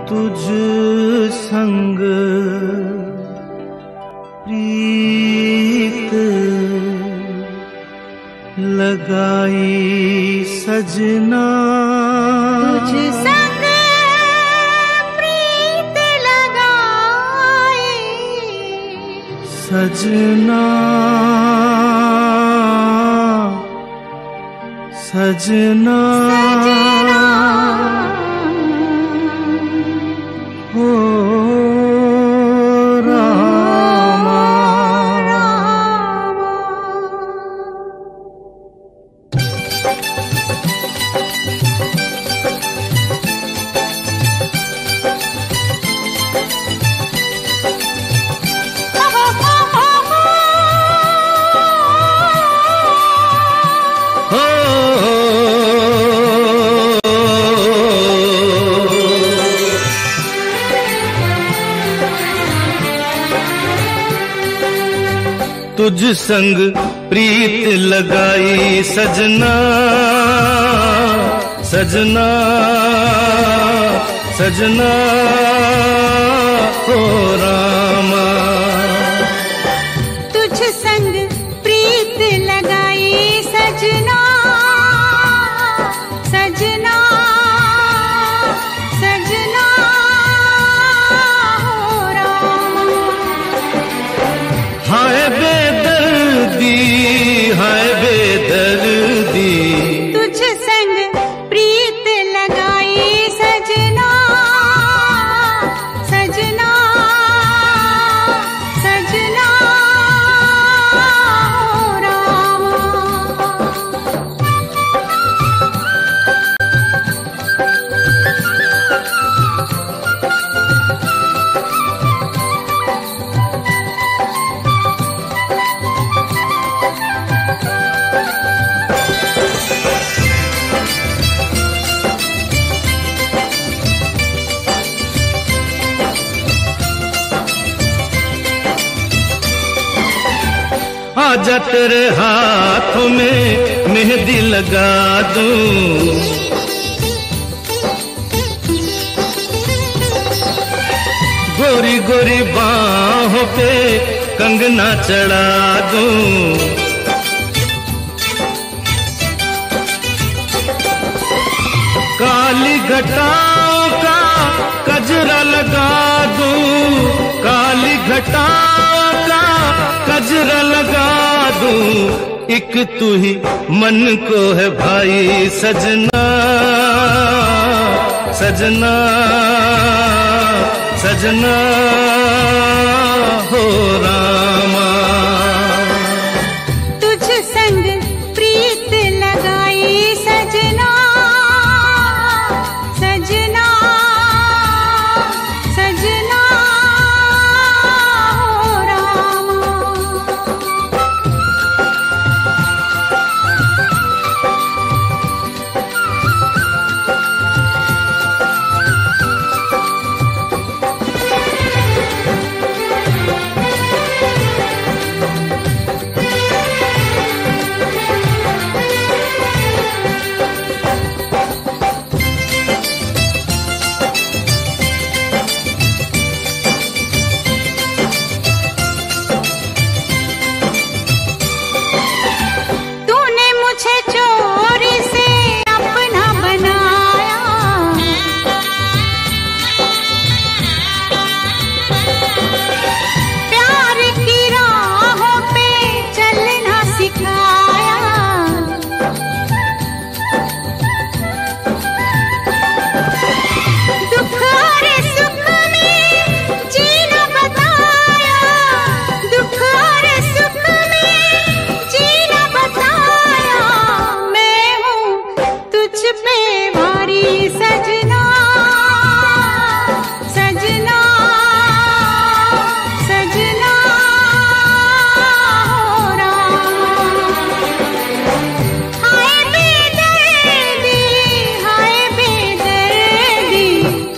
तुझ संग प्रीत लगाई सजना, तुझ संग प्रीत लगाई सजना, सजना, सजना हो रामा। तुझ संग प्रीत लगाई सजना, सजना, सजना, हो रामा। तुझ संग प्रीत लगाई सजना, सजना, सजना हो रामा। हाय बेदर्दी, हाय बेदर्दी, तुझ संग प्रीत लगाई सजना, सजना, सजना हो रामा। आजा तेरे हाथों में मेहंदी लगा दूं, गोरी गोरी बाहों पे कंगना चढ़ा दूं, काली घटाओं का कजरा लगा दूं, काली घटाओं का कजरा लगा दूं, एक तू ही मन को है भाई सजना, सजना, सजना, हो रामा। तुझ संग प्रीत लगाई सजना, सजना, सजना हो रामा। तूने मुझे चोरी से अपना बनाया, प्यार की राहों पे चलना सिखाया, दुख और सुख में जीना बताया, दुख और सुख में जीना बताया, मैं हूँ तुझ पे भारी सजना, सजना, सजना हो रामा। हाय बेदर्दी, हाय बेदर्दी,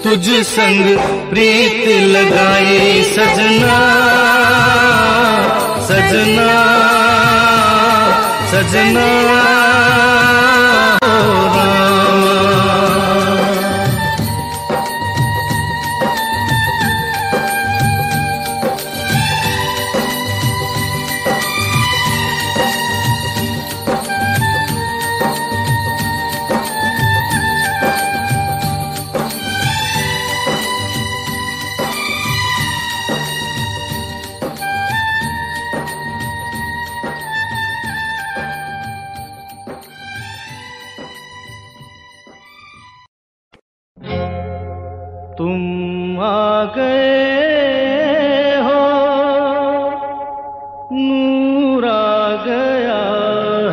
तुझ संग प्रीत लगाई सजना, सजना, सजना, हो रामा। तुम आ गए हो, नूर आ गया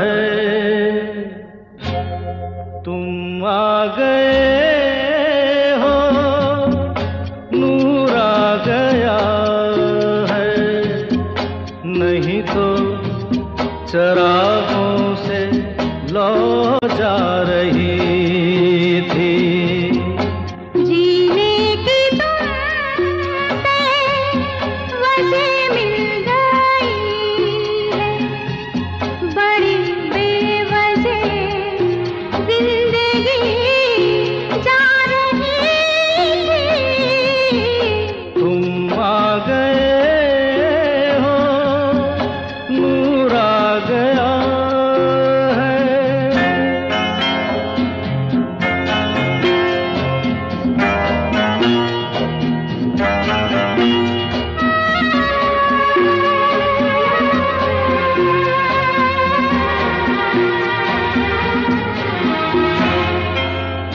है। तुम आ गए हो, नूर आ गया है। नहीं तो चरागों से लौ जा रही थी। जीने की तुमसे वजह मिल गई है, बड़ी बेवजह जिंदगी जा रही थी। तुम आ गए हो, नूर आ गया है।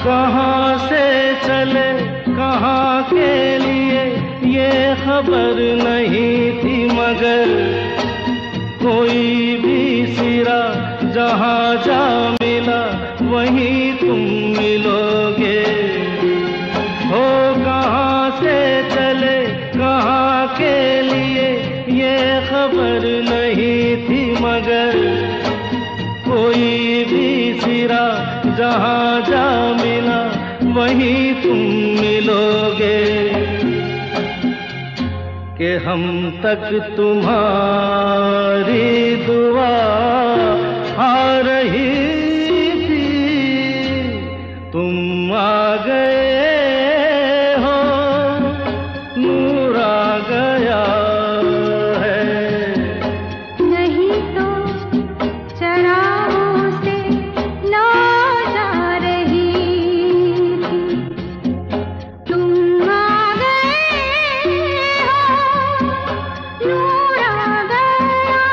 कहाँ से चले कहाँ के लिए ये खबर नहीं थी, मगर कोई भी सिरा जहाँ जा मिला वहीं तुम मिलोगे। हो कहाँ से चले कहाँ के लिए ये खबर नहीं थी, मगर कोई भी सिरा जहाँ जा मिला वहीं तुम मिलोगे। कि हम तक तुम्हारी दुआ आ रही थी। तुम आ गए हो, नूर आ गया है। नहीं तो चरागों से लौ जा रही थी। तुम आ गए हो, नूर आ गया।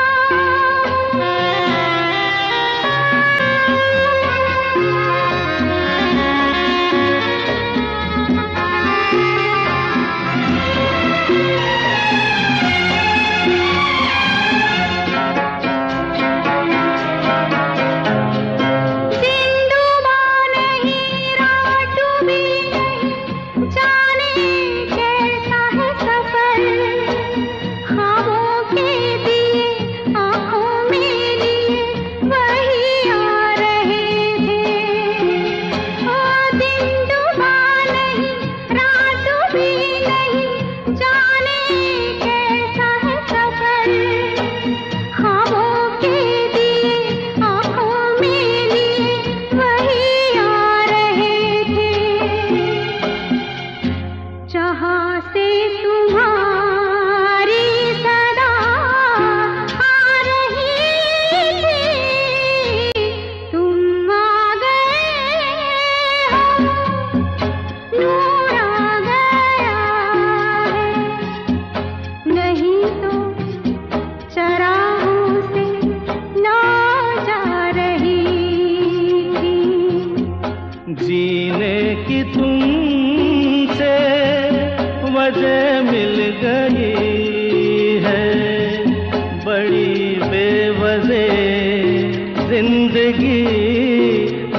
दिन डूबा नहीं, रात डूबी नहीं, जाने कैसा है सफर। ख्वाबों के दिए आँखों में लिए वही आ रहे थे। ओ दिन डूबा नहीं, रात डूबी नहीं, जाने कैसा है सफर। ख्वाबों के दिए आँखों में लिए वही आ रहे थे। जहाँ से तुम्हारी सदा आ रही थी। तुम आ गए हो, नूर आ गया है। नहीं तो चरागों से लौ जा रही थी। जीने की तुमसे वजह मिल गई है, बड़ी बेवजह जिंदगी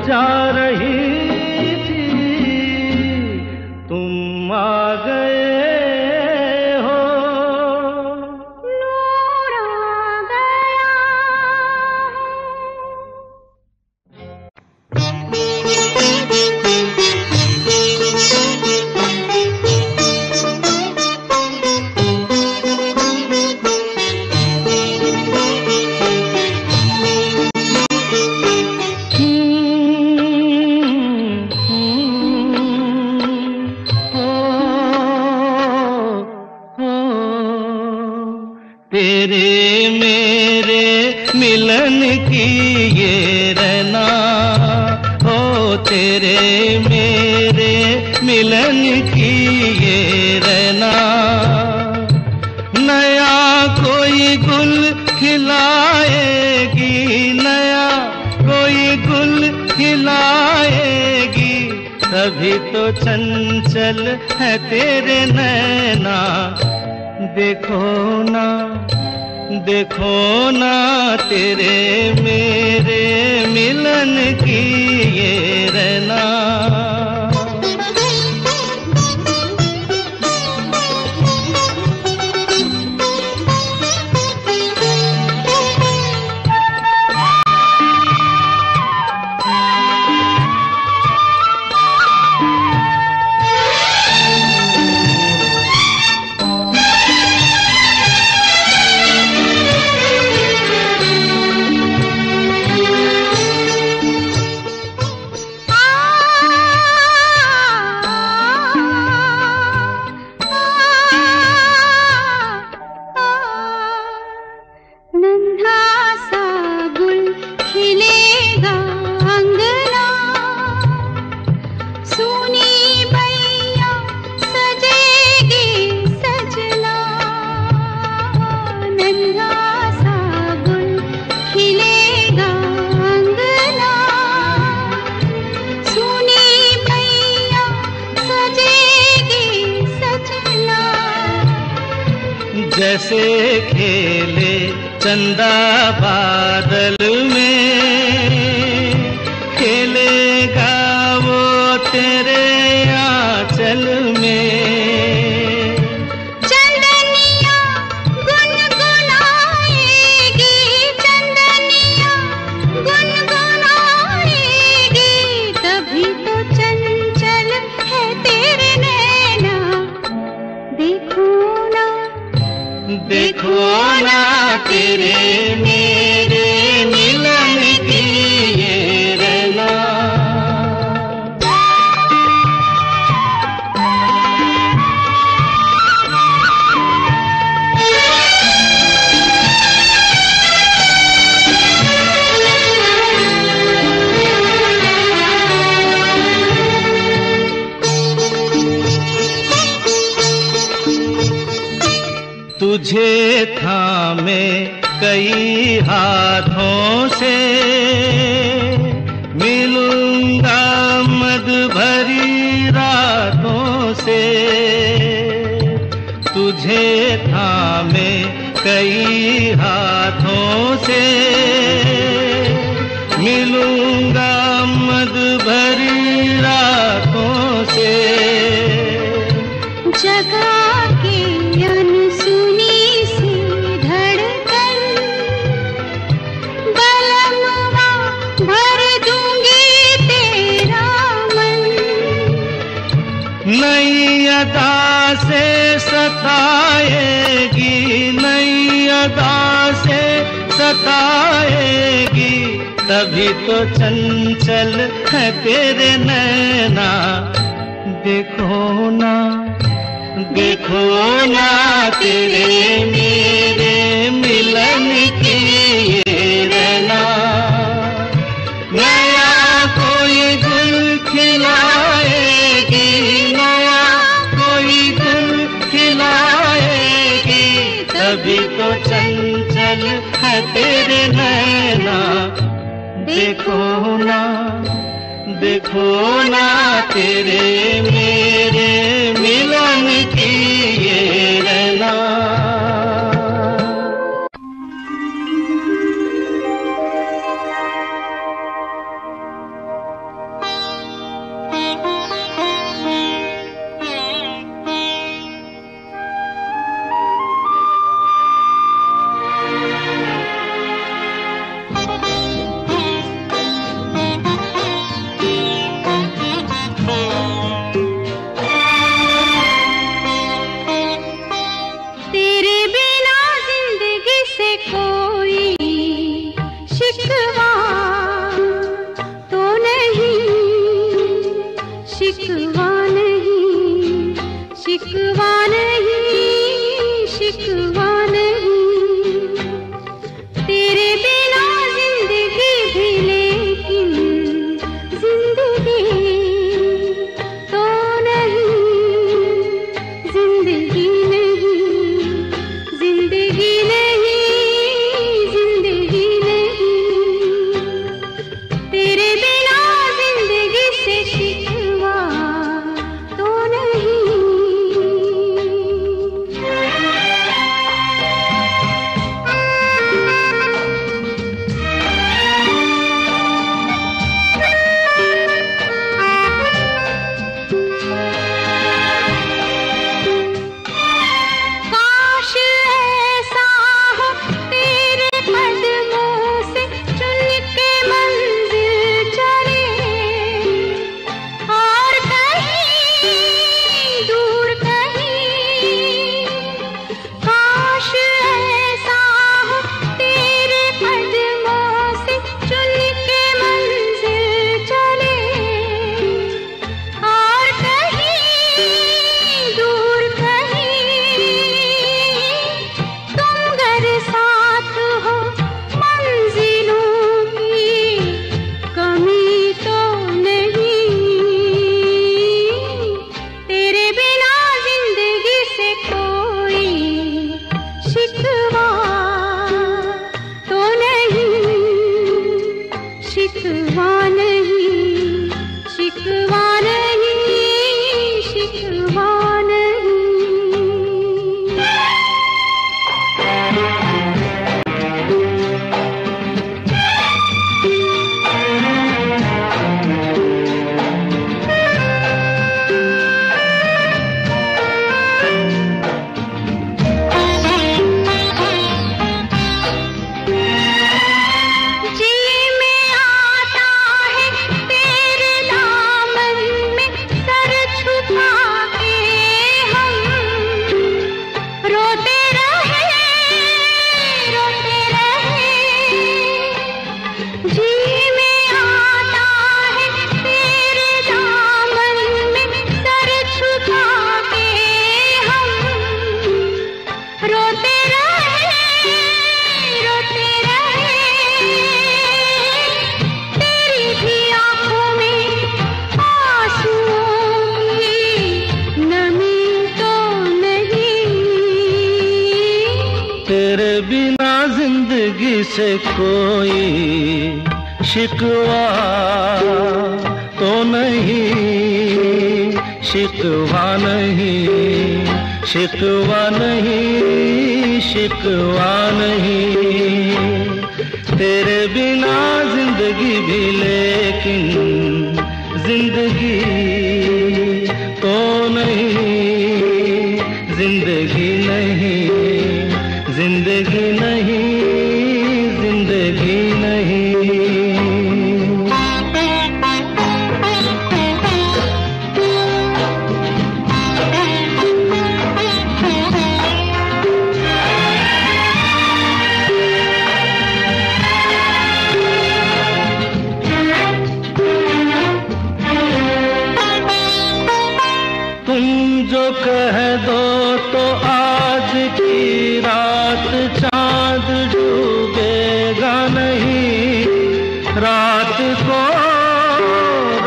जा रही थी। तुम आ गए हो, नूर आ गया। तेरे मेरे मिलन की ये रहना, हो तेरे मेरे मिलन की ये रहना। नया कोई गुल खिलाएगी, नया कोई गुल खिलाएगी, तभी तो चंचल है तेरे नैना। देखो ना, देखो ना तेरे मेरे मिलन की ये रहना। जैसे खेले चंदा बादल में, खेलेगा वो तेरे आंचल में। चंदनिया गुनगुनाएगी, चंदनिया गुनगुनाएगी, तभी तो चंचल है तेरे नैना। देखो ना, देखो ना तेरे मेरे मिलन की ये रहना। तुझे थामे कई हाथों से, मिलूंगा मद भरी रातों से। तुझे थामे कई हाथों से, मिलूंगा मद भरी रातों से। जगा के अनसुनी सी धड़कन, बलमवा भर दूंगी तेरा मन। नई अदा से सताएगी, नई अदा से सताएगी, तभी तो चंचल है तेरे नैना। देखो ना, देखो ना तेरे मेरे मिलन की ये रहना। नया कोई गुल खिलाएगी, नया कोई गुल खिलाएगी, तभी तो चंचल है तेरे नैना। देखो ना, देखो ना तेरे मेरे मिलन की ये रहना। तेरे बिना जिंदगी से शिकवा से कोई शिकवा तो नहीं, शिकवा नहीं, शिकवा नहीं, शिकवा नहीं। तेरे बिना जिंदगी भी लेकिन जिंदगी तो नहीं, जिंदगी नहीं, जिंदगी नहीं, जिंदगी नहीं। तुम जो कह दो तो आज की रात चांद डूबेगा नहीं, रात को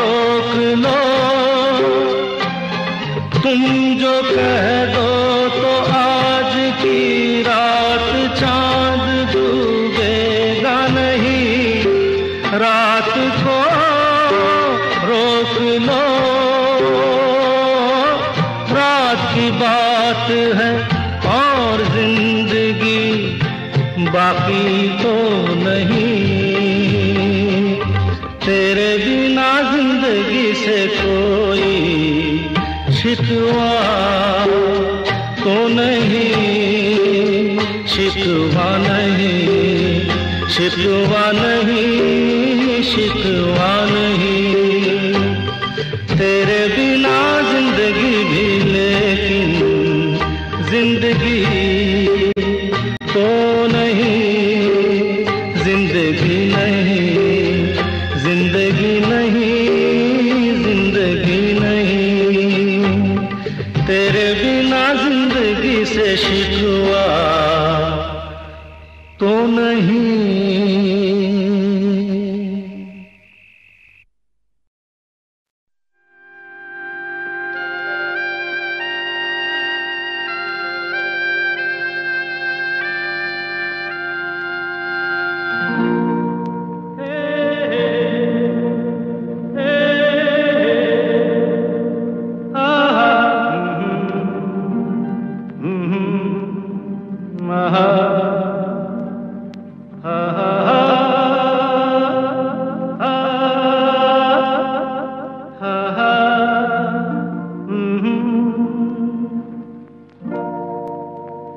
रोक लो। तुम जो कह दो तो आज की रात चांद डूबेगा नहीं, रात को रोक लो। रात की बात है और जिंदगी बाकी तो नहीं। तेरे बिना जिंदगी से कोई शिकवा तो नहीं, शिकवा नहीं, शिकवा नहीं, शिकवा नहीं। तेरे बिना जिंदगी भी लेकिन जिंदगी तो नहीं, जिंदगी नहीं, जिंदगी नहीं, जिंदगी नहीं। तेरे बिना जिंदगी से शिकवा तो नहीं।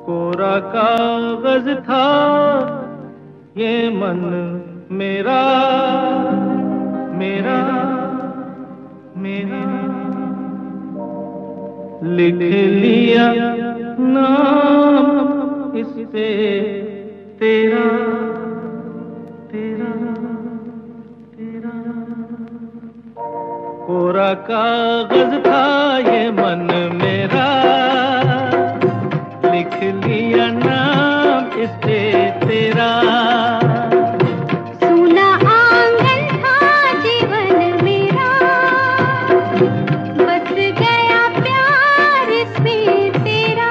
कोरा कागज था ये मन मेरा, मेरा, मेरा। लिख लिया नाम इस पे तेरा, तेरा, तेरा। कोरा कागज था ये मन मेरा, लिख लिया नाम इस पे तेरा। सूना आंगन था जीवन मेरा, बस गया प्यार इसमें तेरा।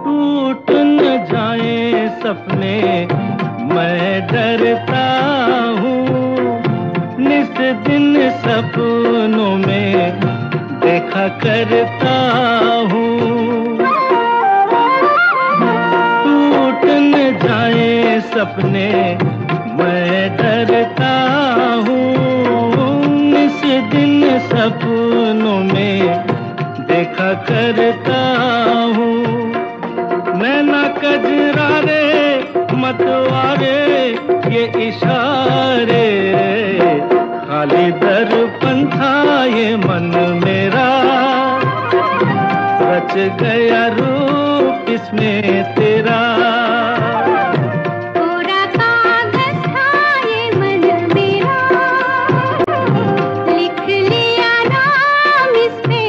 टूट न जाए सपने मैं डरता हूँ, निस दिन सपनों में देखा करता हूँ। टूट न जाए सपने मैं डरता हूँ, निस दिन सपनों में देखा करता हूँ। नैना कजरारे मतवारे ये इशारे, खाली दर्पण था ये मन मेरा। रच गया रूप इसमें तेरा। कोरा कागज था ये मन मेरा, लिख लिया नाम इस पे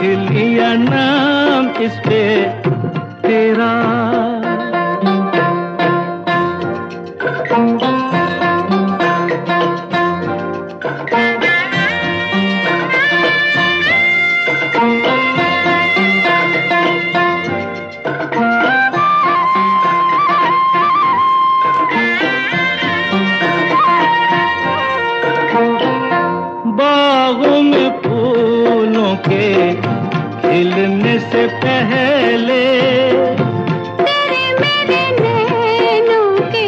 लिख लिया नाम इस पे तेरा। बागों में फूलों के खिलने से पहले तेरे मेरे नैनों के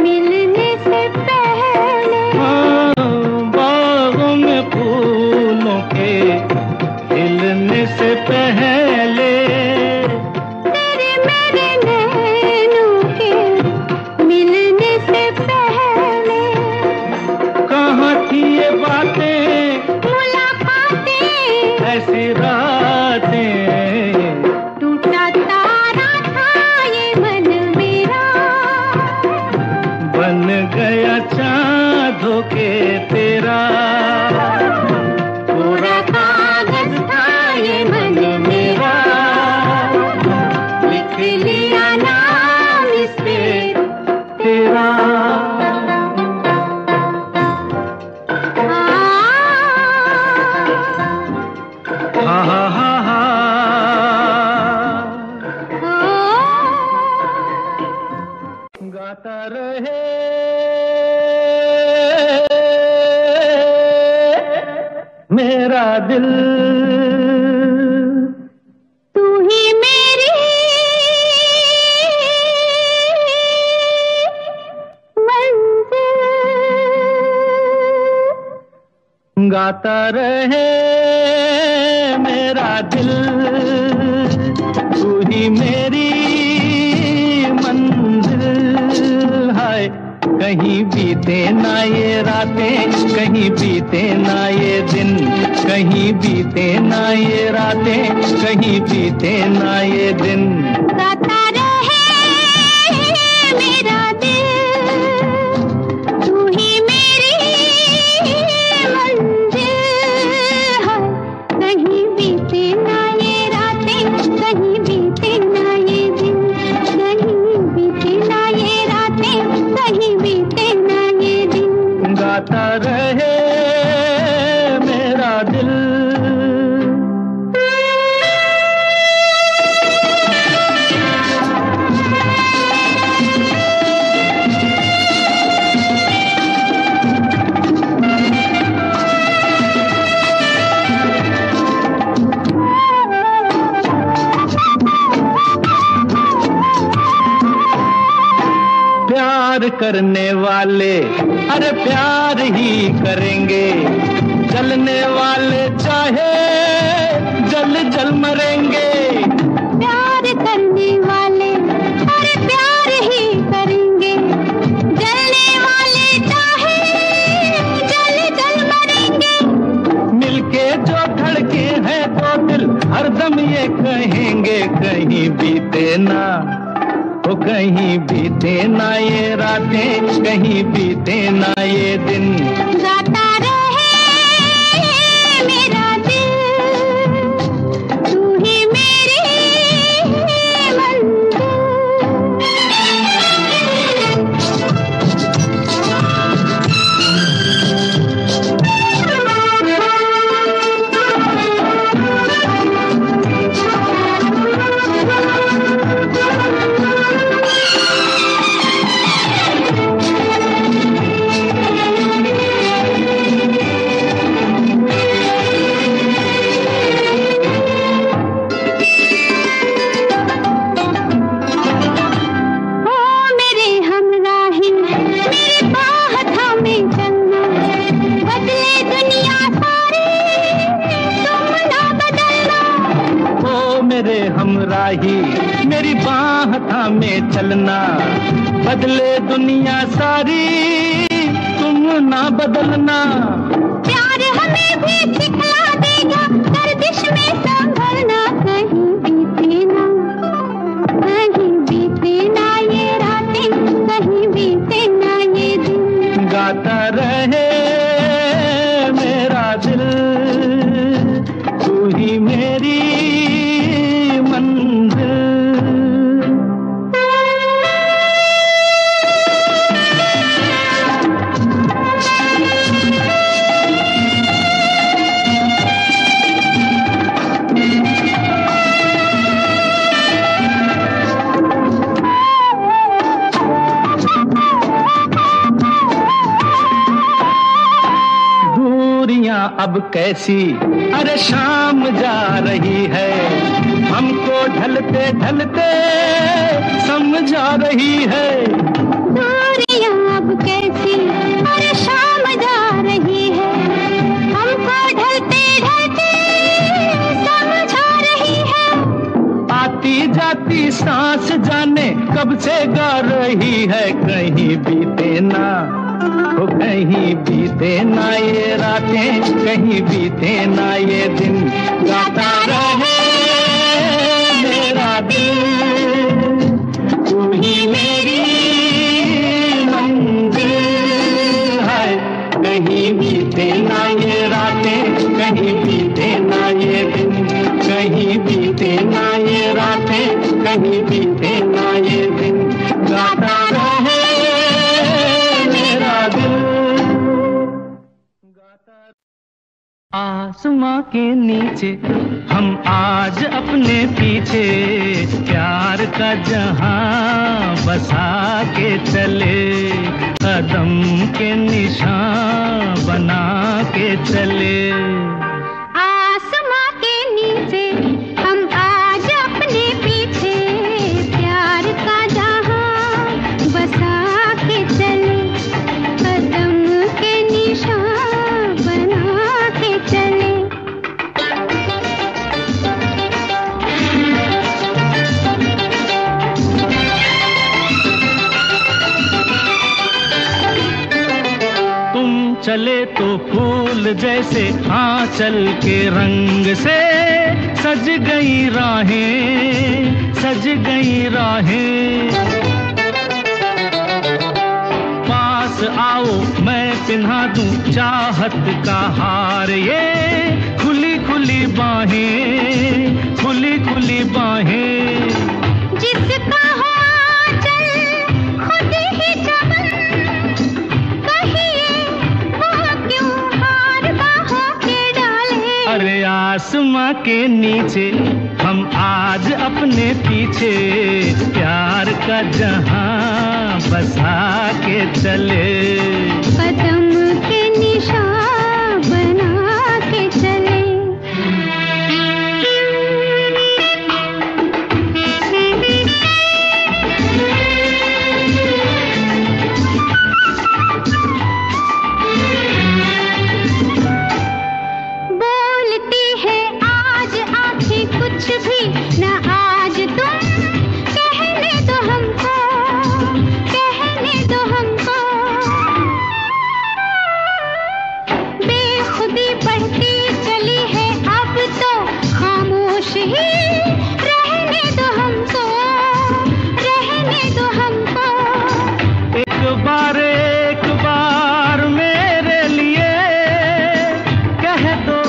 मिलने से पहले। बागों में फूलों के खिलने से पहले तेरे मेरे नैनों के मिलने से पहले। कहाँ थी ये बातें, मुलाकातें, ऐसी रातें। टूटा तारा था ये मन मेरा, बन गया चाँद होके तेरा। पूरा कागज था ये मन मेरा, लिख लिया नाम इस पे तेरा। हा हा हा हा। गाता रहे मेरा दिल, तू ही मेरी मंजिल। गाता रहे मेरा दिल, तू ही मेरी मंजिल। हाय कहीं बीते ना ये रातें, कहीं बीते ना ये दिन, कहीं बीते ना ये रातें, कहीं बीते ना ये दिन। गाता रहे मेरा दिल, तू ही मेरी मंजिल। हाय कहीं बीते ना ये रातें, कहीं बीते ना ये दिन, कहीं बीते ना ये रातें, कहीं बीते ना ये दिन। गाता रहे मेरा दिल। प्यार करने वाले अरे प्यार ही करेंगे, जलने वाले चाहे जल जल मरेंगे। प्यार करने वाले अरे प्यार ही करेंगे, जलने वाले चाहे जल जल मरेंगे। मिलके जो धड़के हैं तो दिल हरदम ये कहेंगे, कहीं बीते ना ओ कहीं बीते ना ये रातें, कहीं बीते ना ये दिन। गाता रहे मेरा दिल, तू ही मेरी हमराही मेरी बाह थामे चलना, बदले दुनिया सारी तुम ना बदलना। प्यार हमें भी सिखला देगा गर्दिश में संभलना, कहीं बीते ना, कहीं बीते ना ये रातें, कहीं बीते ना ये दिन। गाता रहे मेरा दिल, तू ही मेरा अब कैसी अरे शाम जा रही है, हमको ढलते ढलते समझा रही है। दूरियां अब कैसी अरे शाम जा रही है, हमको ढलते ढलते समझा रही है। आती जाती सांस जाने कब से गा रही है, कहीं बीते ना ओ कहीं बीते ना ये रातें, कहीं बीते ना ये दिन, गाता रहे मेरा दिल, तू ही मेरी मंजिल है। कहीं बीते ना ये रातें, कहीं बीते ना ये दिन, कहीं बीते ना ये रातें, कहीं बीते ना ये दिन, गाता रहे मेरा दिल, गाता। आसमां के नीचे हम आज अपने पीछे प्यार का जहां बसा के चले, कदम के निशान बना के चले। आसमां के नीचे हम आज अपने पीछे प्यार का जहां बसा के चले, कदम के निशान बना के चले। तुम चले तो फूल जैसे आंचल के रंग से सज गई राहें, सज गई राहें। पास आओ मैं पिन्हा दूं चाहत का हार, ये खुली खुली बाहें, खुली खुली बाहें। जिसका हो आंचल खुद ही चमन, कहिए वो क्यों हार बाहों के डाले। अरे आसमां के नीचे हम आज अपने पीछे प्यार का जहां बसा के चले, कदम के निशान बना के चले। बोलती है आज आंखें कुछ भी न आज तुम, कहने दो हमको, कहने दो हमको। बेखुदी बढ़ती चली है अब तो खामोश ही रहने दो हमको, रहने दो हमको। एक बार मेरे लिए कह दो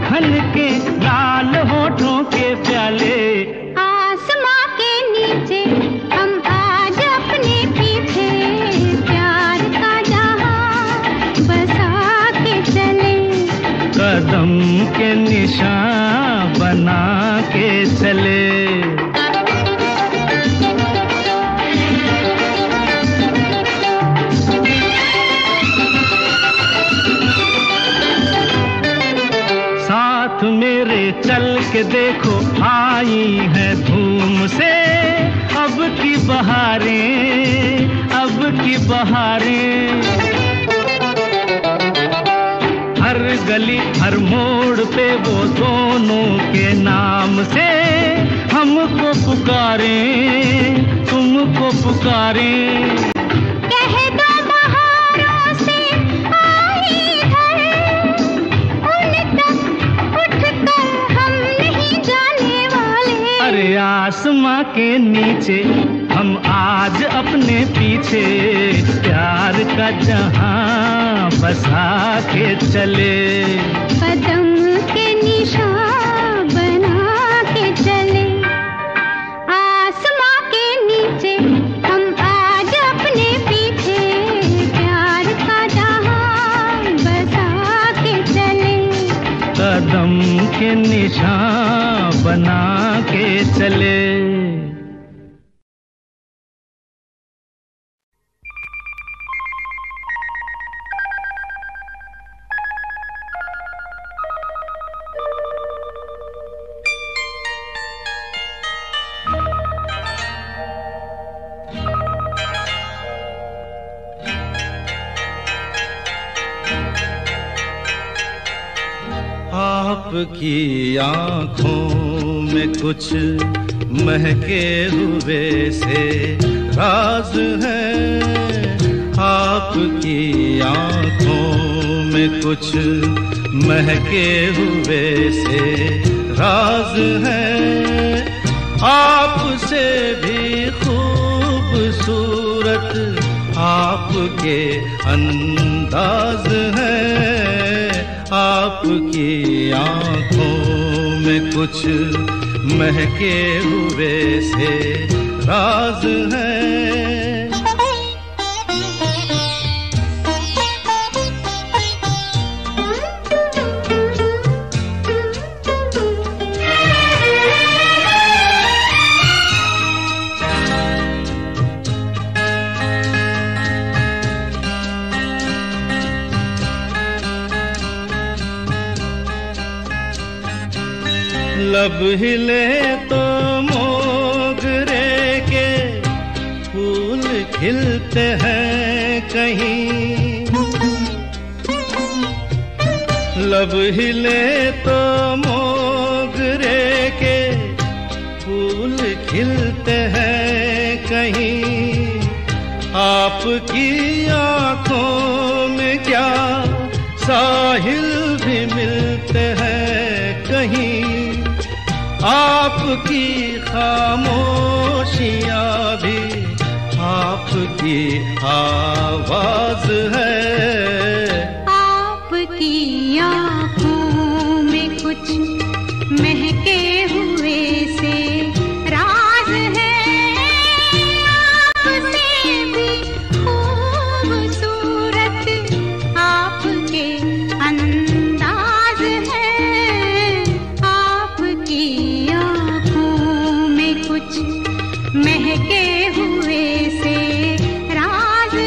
खन के लाल होठों के प्याले। आसमां के नीचे हम आज अपने पीछे प्यार का जहां बसा के चले, कदम के निशान बना के चले। साथ मेरे चल के देखो आई है धूम से अब की बहारें, अब की बहारें। हर गली हर मोड़ पे वो दोनों के नाम से हमको पुकारें, तुमको पुकारें। कह दो बहारों से आई इधर, उन तक उठकर हम नहीं जाने वाले। अरे आसमां के नीचे हम आज अपने पीछे प्यार का जहां बसा के चले, कदम के निशान बना के चले। आसमां के नीचे हम आज अपने पीछे प्यार का जहां बसा के चले, कदम के निशान बना के चले। आपकी आँखों में कुछ महके हुए से राज है, आपकी आँखों में कुछ महके हुए से राज है, आपसे भी खूबसूरत आपके अंदाज है, आपकी आँखों में कुछ महके हुए से राज है। लब हिले तो मोगरे के फूल खिलते हैं कहीं, लब हिले तो मोगरे के फूल खिलते हैं कहीं, आपकी आँखों में क्या साहिल भी मिलते हैं कहीं, आपकी खामोशियाँ भी आपकी आवाज है, आपकी आँखों में कुछ महके हुए से राज है, आपसे भी खूबसूरत आपके अंदाज है, आपकी कुछ महके हुए से राज है।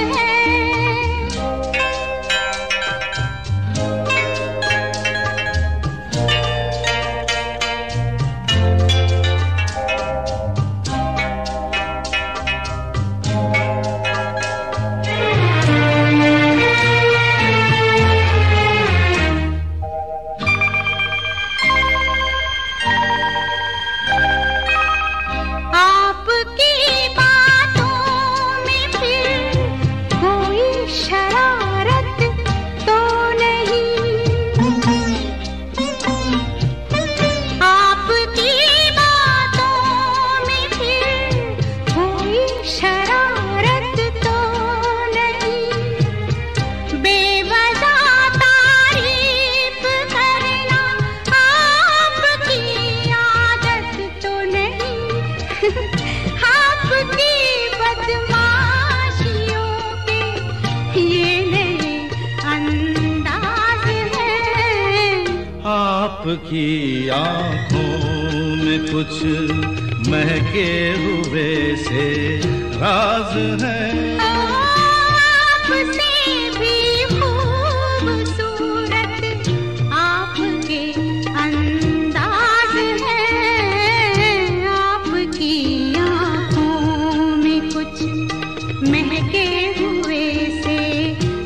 आपकी आँखों में कुछ महके हुए से राज है, आपसे भी खूबसूरत आपके अंदाज है, आपकी आँखों में कुछ महके हुए से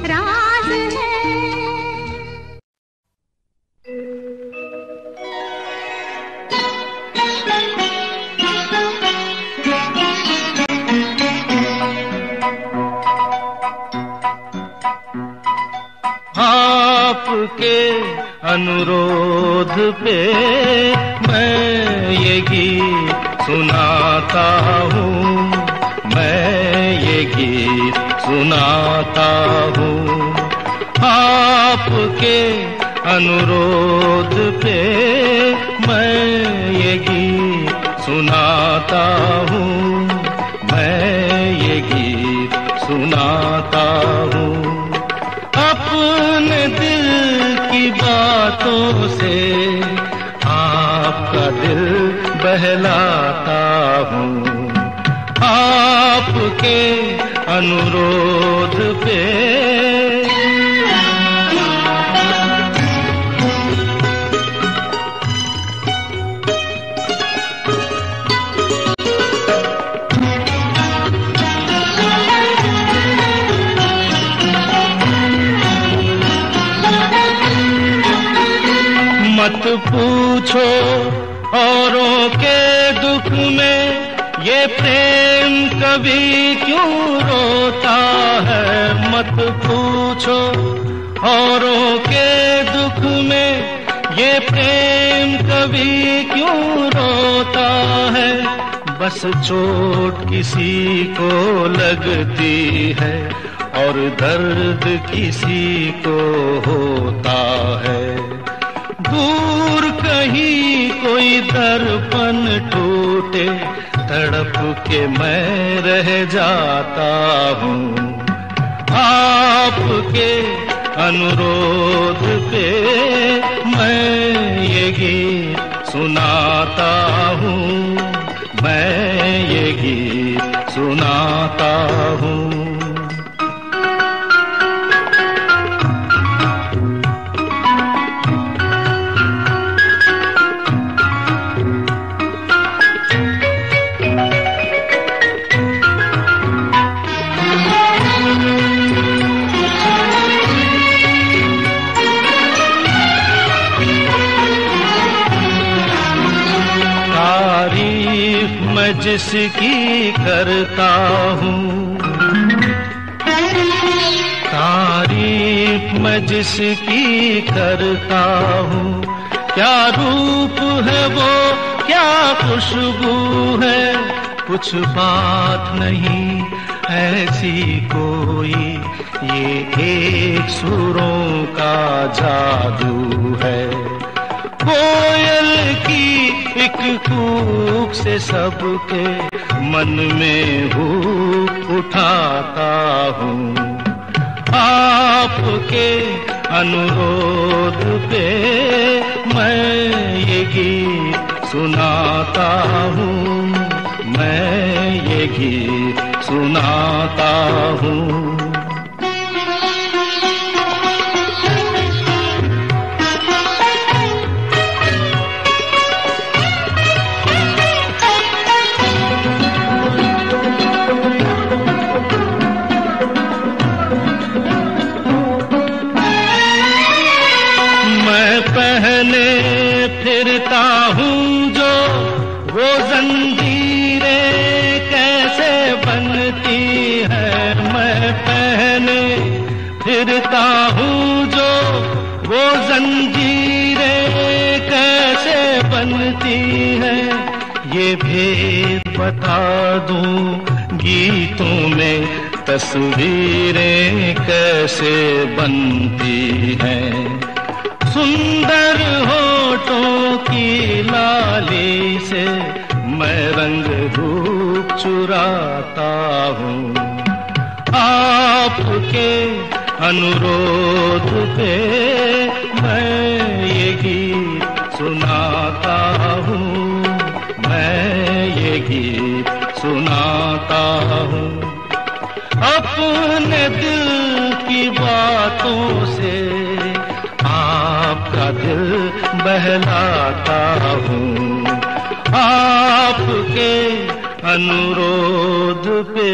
राज है। आपके अनुरोध पे मैं ये गीत सुनाता हूँ, मैं ये गीत सुनाता हूँ, आपके अनुरोध पे मैं ये गीत सुनाता हूँ, मैं ये गीत सुनाता हूँ, अपने दिल की बातों से आपका दिल बहलाता हूँ, आपके अनुरोध पे मत पूछो औरों के दुख में, ये प्रेम कभी क्यों रोता है। मत पूछो औरों के दुख में, ये प्रेम कभी क्यों रोता है। बस चोट किसी को लगती है और दर्द किसी को होता है। दूर कहीं कोई दर्पण टूटे, तड़प के मैं रह जाता हूँ। आपके अनुरोध पे मैं ये गीत सुनाता हूँ, मैं ये गीत सुनाता हूँ। जिसकी करता हूँ, तारीफ मैं जिसकी करता हूँ। क्या रूप है वो, क्या खुशबू है, कुछ बात नहीं ऐसी कोई। ये एक सुरों का जादू है। कोयल की एक कूक से सबके मन में हूक उठाता हूँ। आपके अनुरोध पे मैं ये गीत सुनाता हूँ, मैं ये गीत सुनाता हूँ। फिरता हूँ जो वो जंजीरें कैसे बनती है। मैं पहने फिरता हूँ जो वो जंजीरें कैसे बनती है। ये भेद बता दूँ गीतों में तस्वीरें कैसे बनती हैं। सुंदर होठों की लाली से मैं रंग रूप चुराता हूँ। आपके अनुरोध पे मैं ये गीत सुनाता हूँ, मैं ये गीत सुनाता हूँ। अपने दिल की बातों से आपका दिल बहलाता हूँ। आपके अनुरोध पे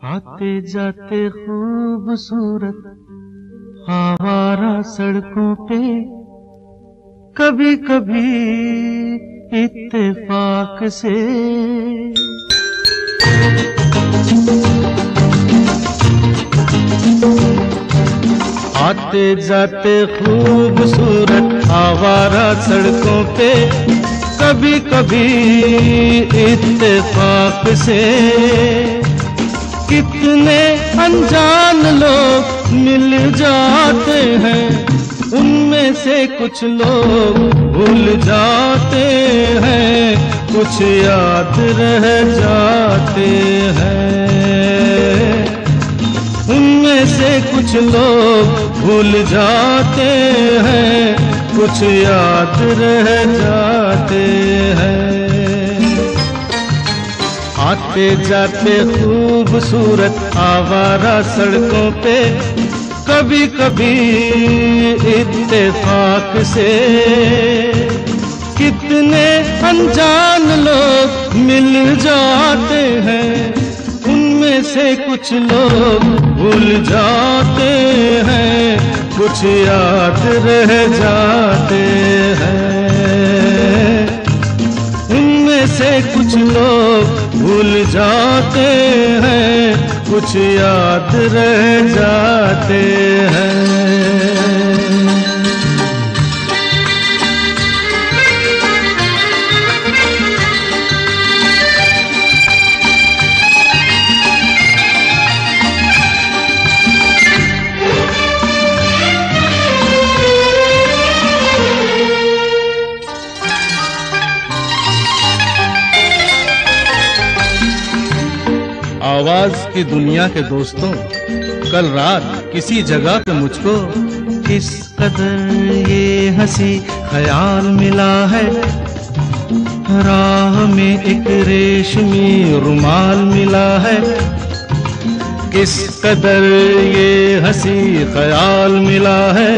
आते जाते खूबसूरत आवारा सड़कों पे कभी कभी इत्तेफाक से आते जाते खूबसूरत आवारा सड़कों पे कभी कभी इत्तेफाक से कितने अनजान लोग मिल जाते हैं। उनमें से कुछ लोग भूल जाते हैं, कुछ याद रह जाते हैं। उनमें से कुछ लोग भूल जाते हैं, कुछ याद रह जाते हैं। आते जाते खूबसूरत आवारा सड़कों पे कभी कभी इत्तेफाक से कितने अनजान लोग मिल जाते हैं। उनमें से कुछ लोग भूल जाते हैं, कुछ याद रह जाते हैं। उनमें से कुछ लोग भूल जाते हैं, कुछ याद रह जाते हैं। आवाज की दुनिया के दोस्तों, कल रात किसी जगह पे मुझको किस कदर ये हंसी ख्याल मिला है। राह में एक रेशमी रुमाल मिला है, किस कदर ये हंसी ख्याल मिला है।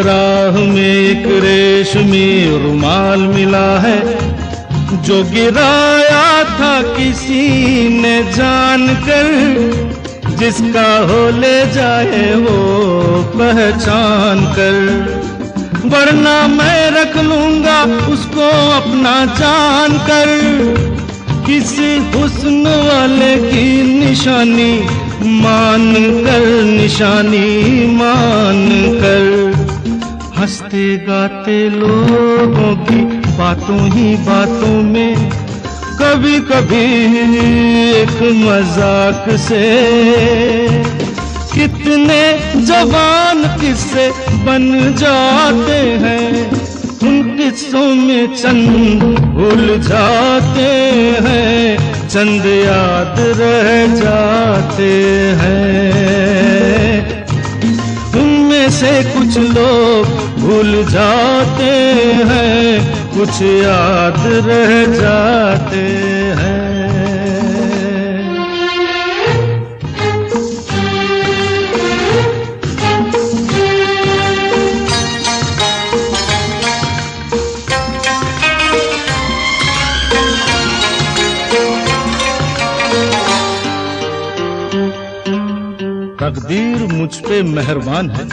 राह में एक रेशमी रुमाल मिला है, जो गिराया था किसी ने जानकर, जिसका हो ले जाए वो पहचान कर। वरना मैं रख लूंगा उसको अपना जान कर, किसी हुस्न वाले की निशानी मान कर, निशानी मान कर। हंसते गाते लोगों की बातों ही बातों में कभी कभी एक मजाक से कितने जवान किस्से बन जाते हैं। उन किस्सों में चंद भूल जाते हैं, चंद याद रह जाते हैं। उनमें से कुछ लोग भूल जाते हैं, कुछ याद रह जाते हैं। तकदीर मुझ पे मेहरबान है,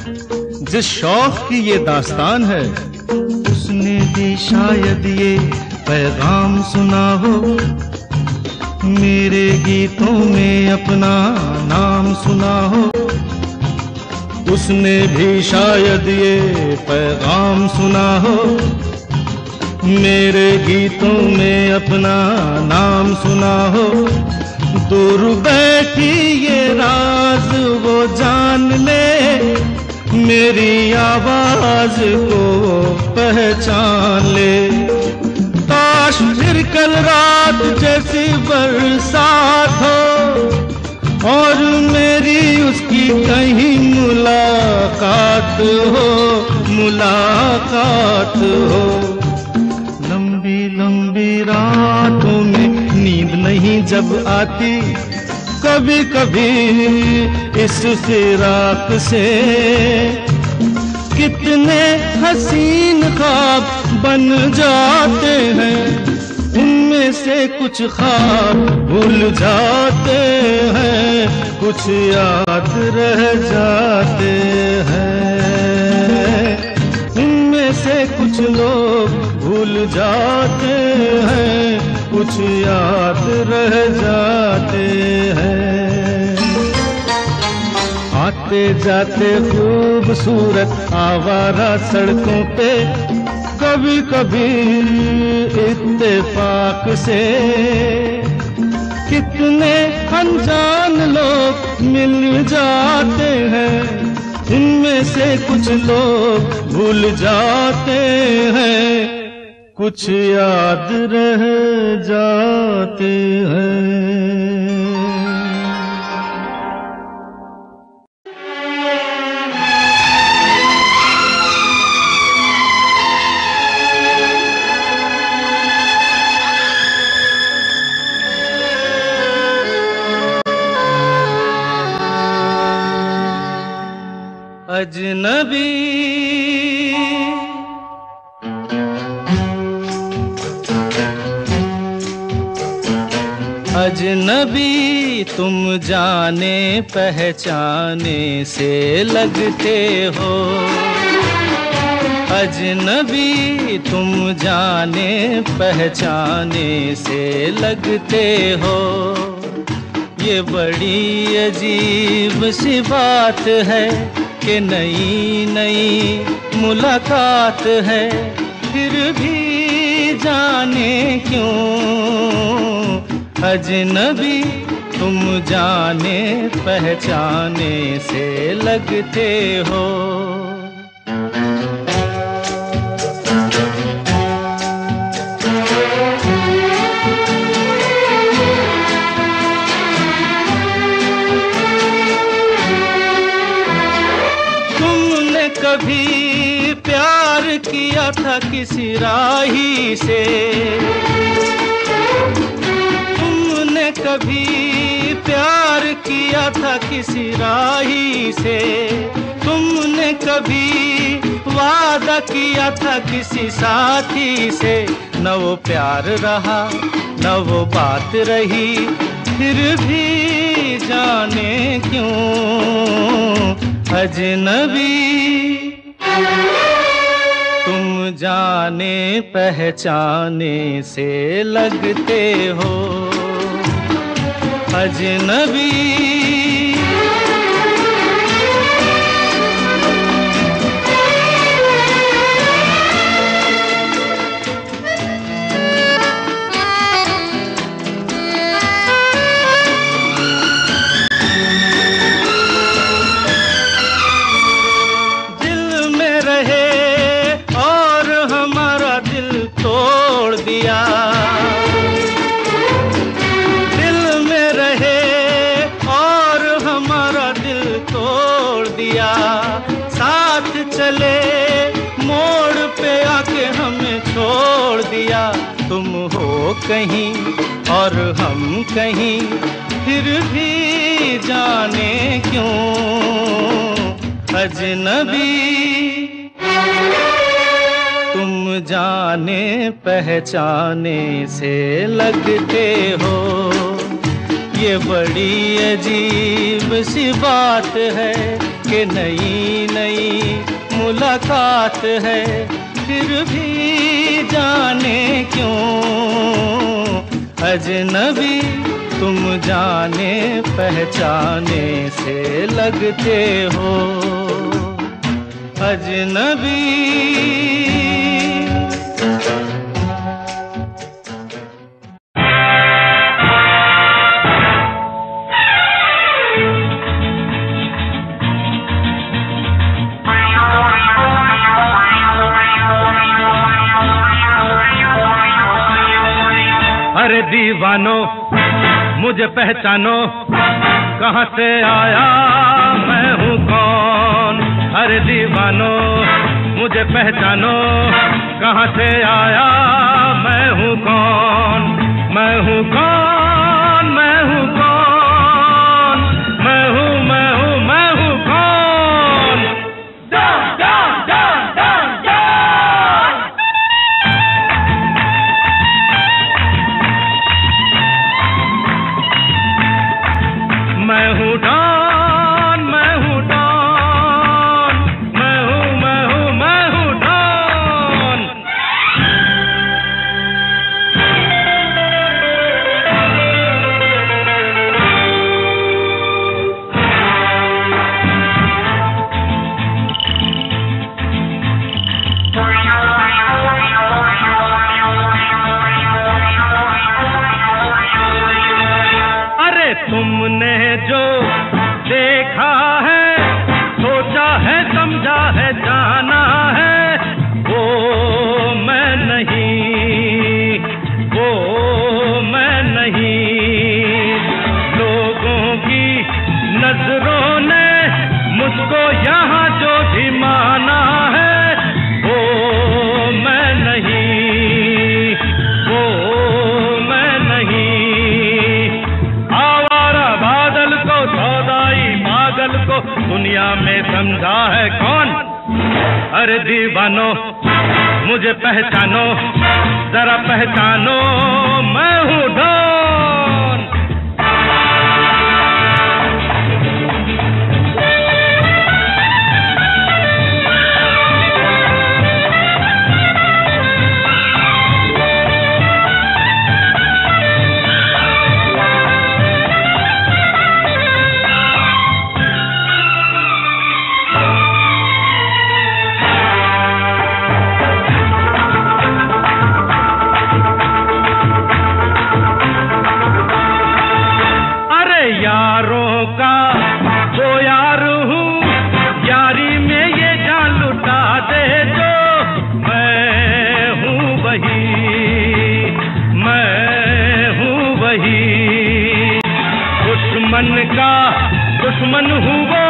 जिस शौक की ये दास्तान है, उसने भी शायद ये पैगाम सुना हो। मेरे गीतों में अपना नाम सुना हो, उसने भी शायद ये पैगाम सुना हो। मेरे गीतों में अपना नाम सुना हो। दूर बैठी ये राज वो जान ले, मेरी आवाज को पहचान ले। काश फिर कल रात जैसी बरसात हो और मेरी उसकी कहीं मुलाकात हो, मुलाकात हो। लंबी लंबी रातों में नींद नहीं जब आती, कभी कभी इस फिराक से कितने हसीन ख्वाब बन जाते हैं। उनमें से कुछ ख्वाब भूल जाते हैं, कुछ याद रह जाते हैं। उनमें से कुछ लोग भूल जाते हैं, कुछ याद रह जाते हैं। आते जाते खूबसूरत आवारा सड़कों पे कभी कभी इत्तेफाक से कितने अनजान लोग मिल जाते हैं। इनमें से कुछ लोग भूल जाते हैं, कुछ याद रह जाते हैं। अजनबी अजनबी तुम जाने पहचाने से लगते हो, अजनबी तुम जाने पहचाने से लगते हो। ये बड़ी अजीब सी बात है कि नई नई मुलाकात है, फिर भी जाने क्यों अजनबी तुम जाने पहचाने से लगते हो। कभी प्यार किया था किसी राही से, तुमने कभी प्यार किया था किसी राही से, तुमने कभी वादा किया था किसी साथी से। न वो प्यार रहा न वो बात रही, फिर भी जाने क्यों अजनबी तुम जाने पहचाने से लगते हो, अजनबी। तुम हो कहीं और हम कहीं, फिर भी जाने क्यों अजनबी तुम जाने पहचाने से लगते हो। ये बड़ी अजीब सी बात है कि नई नई मुलाकात है, फिर भी जाने क्यों अजनबी तुम जाने पहचाने से लगते हो, अजनबी। अरे दीवानो मुझे पहचानो, कहाँ से आया मैं हूँ कौन। अरे दीवानो मुझे पहचानो, कहाँ से आया मैं हूँ कौन। मैं हूँ कौन, मैं हूँ कौन, मैं हूँ मैं हूँ मैं हूँ कौन। Done done done done done. मैं हूँ डॉन, मैं हूँ डॉन, मैं हूँ मैं हूँ मैं हूँ डॉन। अरे तुमने जो देखा है, सोचा है, समझा है, जाना है, वो मैं नहीं, वो मैं नहीं। लोगों की नजरों ने मुझको यहाँ जो भी माना है, वो मैं नहीं, वो मैं नहीं। आवारा बादल को, सौदाई पागल को दुनिया में समझा है कौन। अरे दीवानो मुझे पहचानो, जरा पहचानो, मैं हूँ डॉन। का दुश्मन हूँ वो,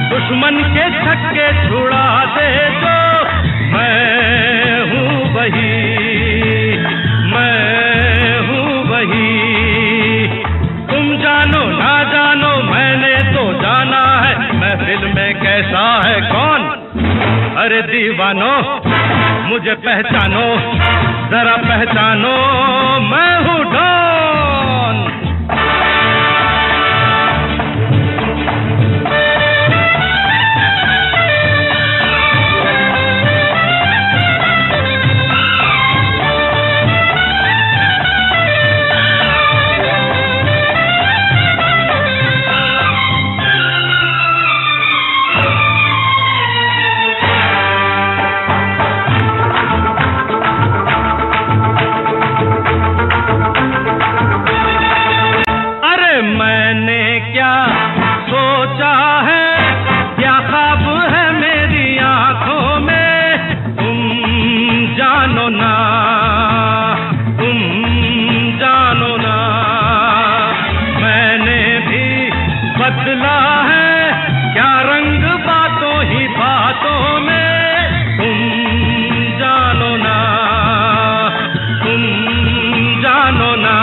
दुश्मन के छक्के छुड़ा दे जो। मैं हूँ वही, मैं हूँ वही। तुम जानो ना जानो मैंने तो जाना है, महफिल में कैसा है कौन। अरे दीवानो मुझे पहचानो, जरा पहचानो, मैं हूँ डॉन। बदला है क्या रंग बातों ही बातों में, तुम जानो ना, तुम जानो ना।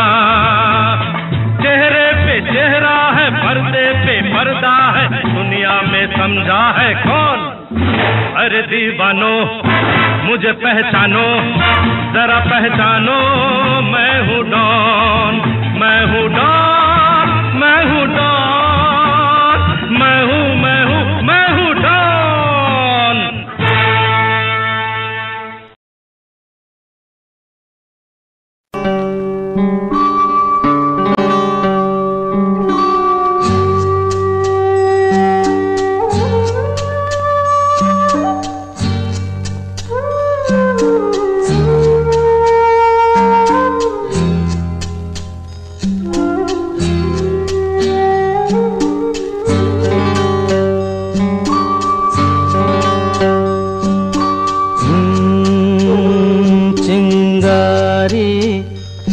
चेहरे पे चेहरा है, पर्दे पे पर्दा है, दुनिया में समझा है कौन। अरे दीवानो मुझे पहचानो, जरा पहचानो, मैं हूँ डॉन, मैं हूँ डॉन, मैं हूँ डॉन, मैं हूँ, मैं हूँ, मैं हूँ डॉन।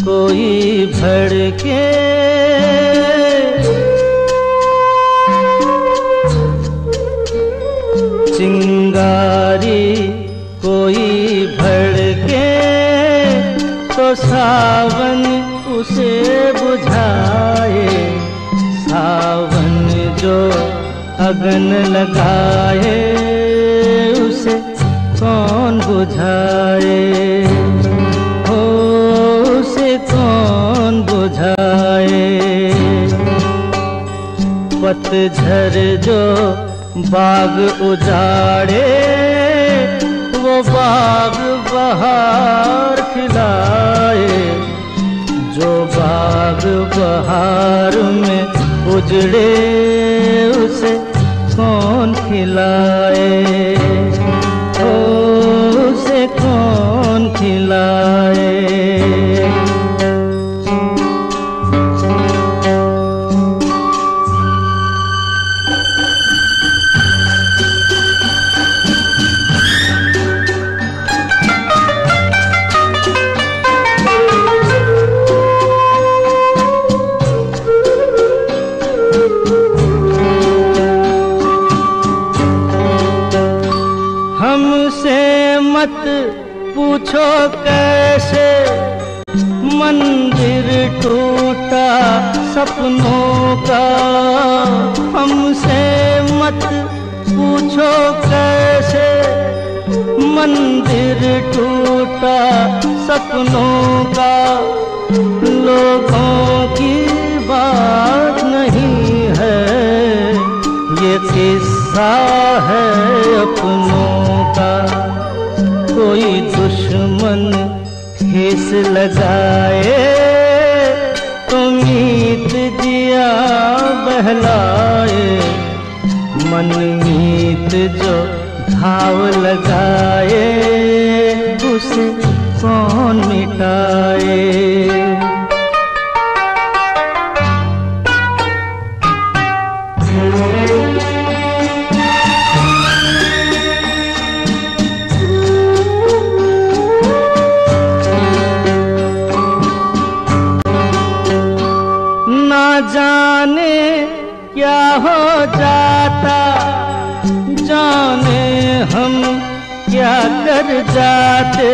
कोई भड़के चिंगारी, कोई भड़के तो सावन उसे बुझाए। सावन जो अगन लगाए उसे कौन बुझाए, कौन बुझाए। पतझड़ जो बाग उजाड़े वो बाग बहार खिलाए। जो बाग बहार में उजड़े उसे कौन खिलाए, उसे कौन खिलाए। मत पूछो कैसे मंदिर टूटा सपनों का। हमसे मत पूछो कैसे मंदिर टूटा सपनों का। लोगों की बात नहीं है, ये किस्सा है अपनों का। कोई दुश्मन ठेस लगाए तो मीत जिया बहलाए। मनमीत जो घाव लगाए उसे कौन मिटाए। ना जाने क्या हो जाता, जाने हम क्या कर जाते,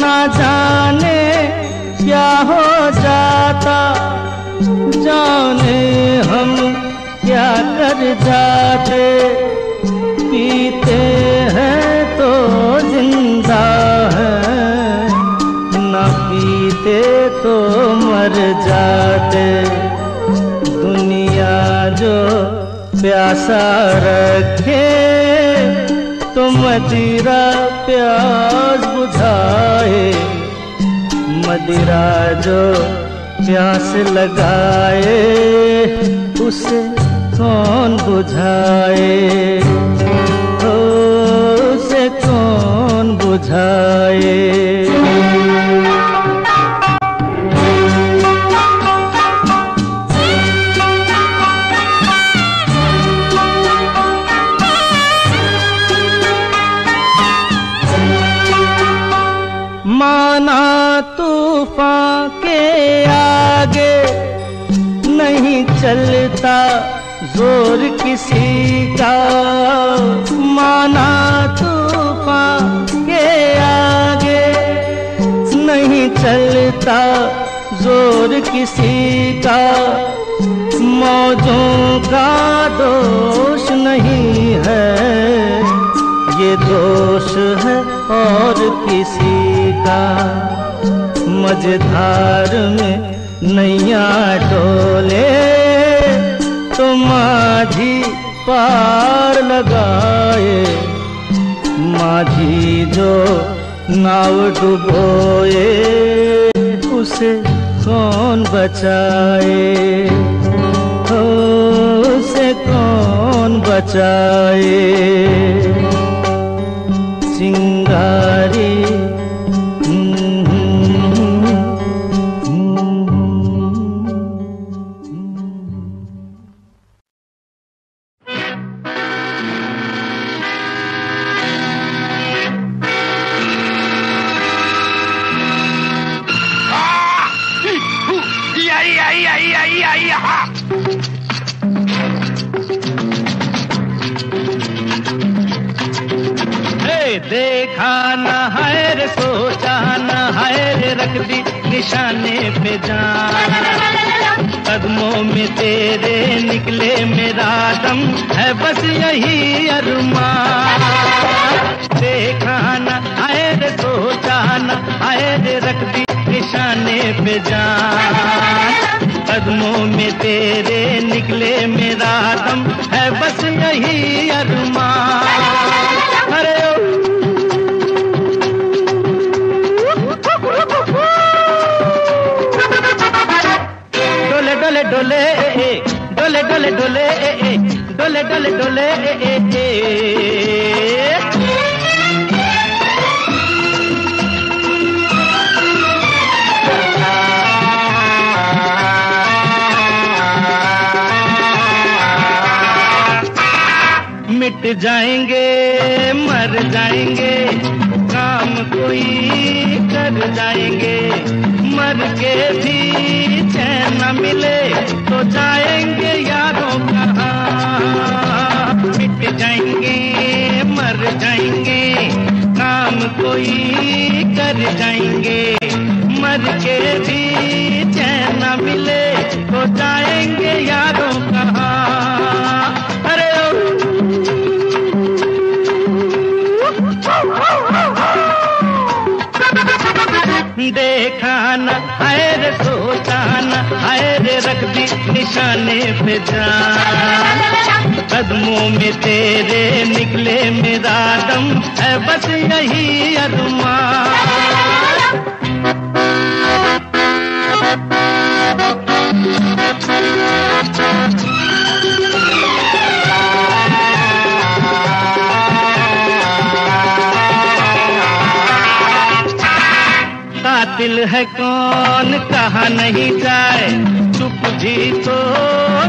ना जाने क्या हो जाता, जाने हम क्या कर जाते। पीते हैं तो जिंदा है, ना पीते तो मर जाते। दुनिया जो प्यासा रखे तो मदिरा प्यास बुझाए, मदिरा जो प्यास लगाए उसे कौन बुझाए, उसे कौन बुझाए। माना तूफान के आगे नहीं चलता जोर किसी का, माना तूफान के आगे नहीं चलता जोर किसी का। मौजों का दोष नहीं है, ये दोष है और किसी का। मझधार में नैया डोले तो माझी पार लगाए, माझी जो नाव डुबोए उसे कौन बचाए, उसे कौन बचाए। चिंगारी देखा न है रे, सोचा न है रे, रख दी निशाने पे जान। कदमों में तेरे निकले मेरा दम, है बस यही अरमान। देखा न है रे, सोचा न है रे, रख दी निशाने पे जान। कदमों में तेरे निकले मेरा दम, है बस यही अरमान। अरे डोले डोले डोले डोले डोले डोले डोले डोले मिट जाएंगे मर जाएंगे, काम कोई कर जाएंगे। मर के भी चैन न मिले तो जाएंगे यारों कहाँ। मिट जाएंगे मर जाएंगे, काम कोई कर जाएंगे। मर के भी चैन न मिले तो जाएंगे यारों कहाँ। अरे देखा न है रे, सोचा न है रे, रख दी निशाने पे जान। कदमों में तेरे निकले मेरा दम, है बस यही अरमान। कातिल है कौन कहा नहीं जाए, चुप भी तो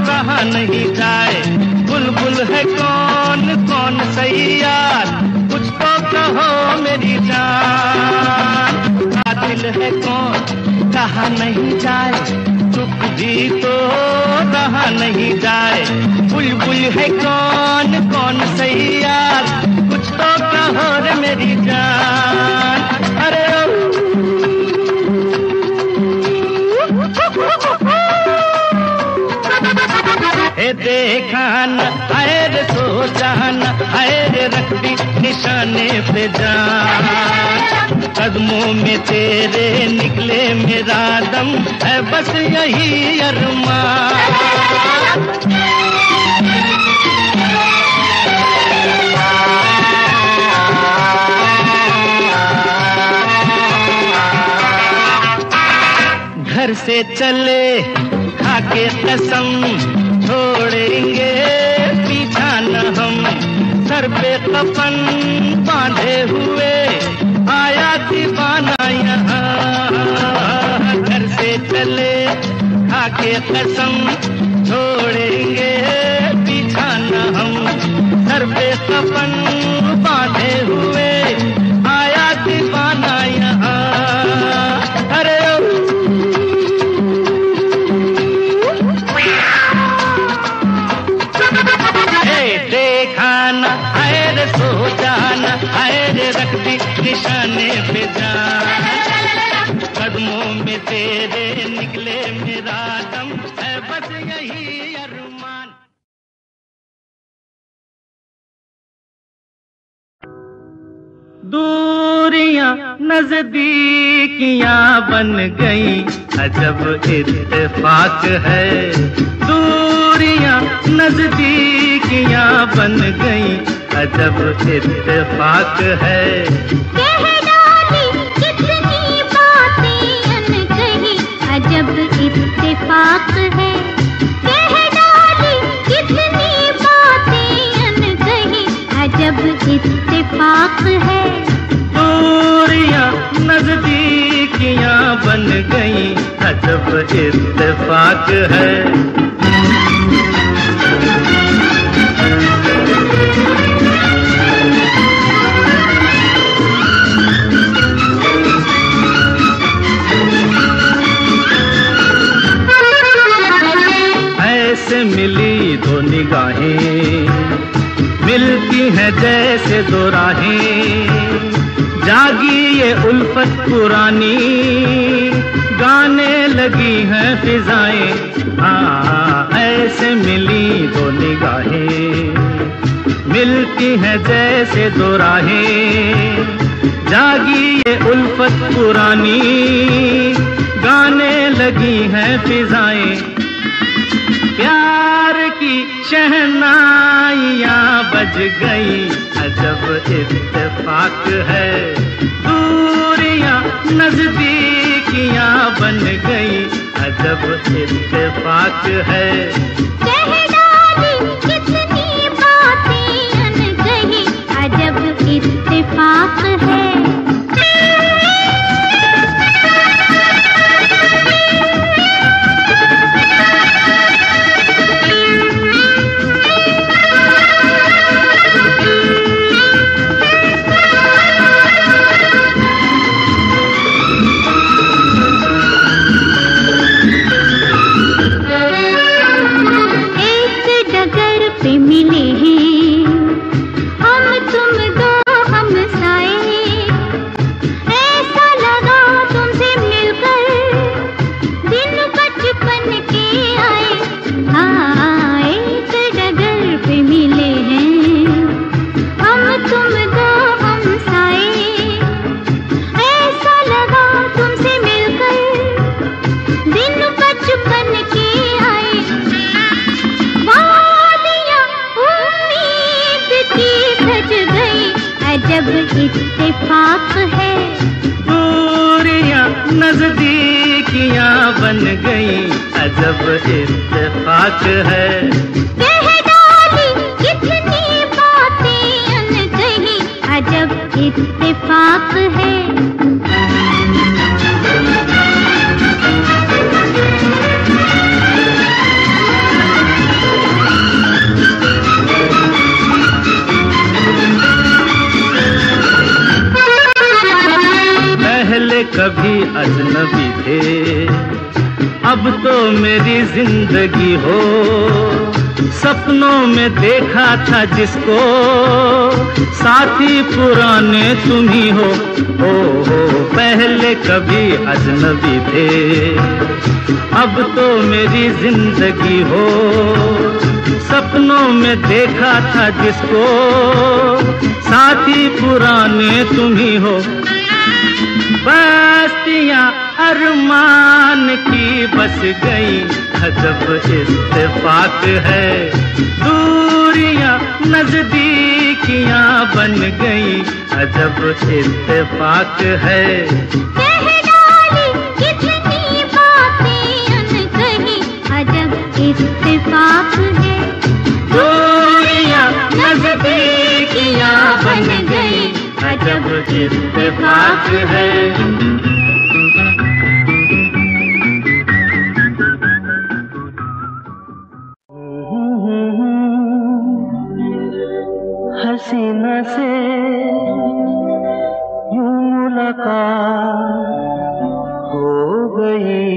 कहा नहीं जाए। बुलबुल है कौन कौन सही यार, कुछ तो कहो मेरी जान। कातिल है कौन कहा नहीं जाए, दुख भी तो रहा नहीं जाए। बुलबुल है कौन कौन सही यार, कुछ तो कहो रे मेरी जान। अरे देखा न आए रे सोचा न आए रे रख दी निशाने पे जान। कदमों में तेरे निकले मेरा दम है बस यही अरमान। घर से चले खाके कसम, छोड़ेंगे पीछा न हम। सर पे कफन बांधे हुए आया दीवाना यहाँ। घर से चले खाके कसम, छोड़ेंगे पीछा न हम। सर पे कफन बांधे हुए आया दीवाना यहाँ। अरे देखा न आए रे सोचा न आए रे रख दी निशाने पे जान। कदमों में तेरे निकले मेरा दम है बस यही अरमान। दूरियां नजदीकियां बन गई, अजब इत्तेफाक है। दूरियां नजदीकियां बन गई, अजब इत्तेफाक है। कह डाली कितनी बातें अनकही, अजब इत्तेफाक है। कह डाली कितनी बातें अनकही, अजब इत्तेफाक है। दूरियां नजदीकियां बन गई, अजब इत्तेफाक है। ऐसे मिली दो निगाहें, मिलती हैं जैसे दो राहें। जागी ये उल्फत पुरानी, गाने लगी हैं फिजाएं। हाँ ऐसे मिली दो निगाहें, मिलती हैं जैसे दो राहें। जागी ये उल्फत पुरानी, गाने लगी हैं फिजाएं। प्यार की शहनाइयाँ बज गई, अजब इत्तेफाक है। दूरियां नजदीकियां बन गई, अजब इत्तेफाक है। कह डाली कितनी बातें अनकही, अजब इत्तेफाक है। अजब इत्तेफाक है। दूरियां नजदीकियां बन गई, अजब इत्तेफाक है। कह डाली कितनी बातें अनकही, अजब इत्तेफाक है। पहले कभी अजनबी थे, अब तो मेरी जिंदगी हो, सपनों में देखा था जिसको, साथी पुराने तुम ही हो। पहले कभी अजनबी थे, अब तो मेरी जिंदगी हो, सपनों में देखा था जिसको, साथी पुराने तुम ही हो। बस्तियां अरमान की बस गई, अजब इत्तेफाक है, दूरियां नजदीकियां बन गई, अजब इत्तेफाक है। कह डाली कितनी बातें अनकही, अजब इत्तेफाक है, दूरियां नजदीकियां बन गई, अजब इत्तेफाक है। हसीना से यूं मुलाकात हो गई,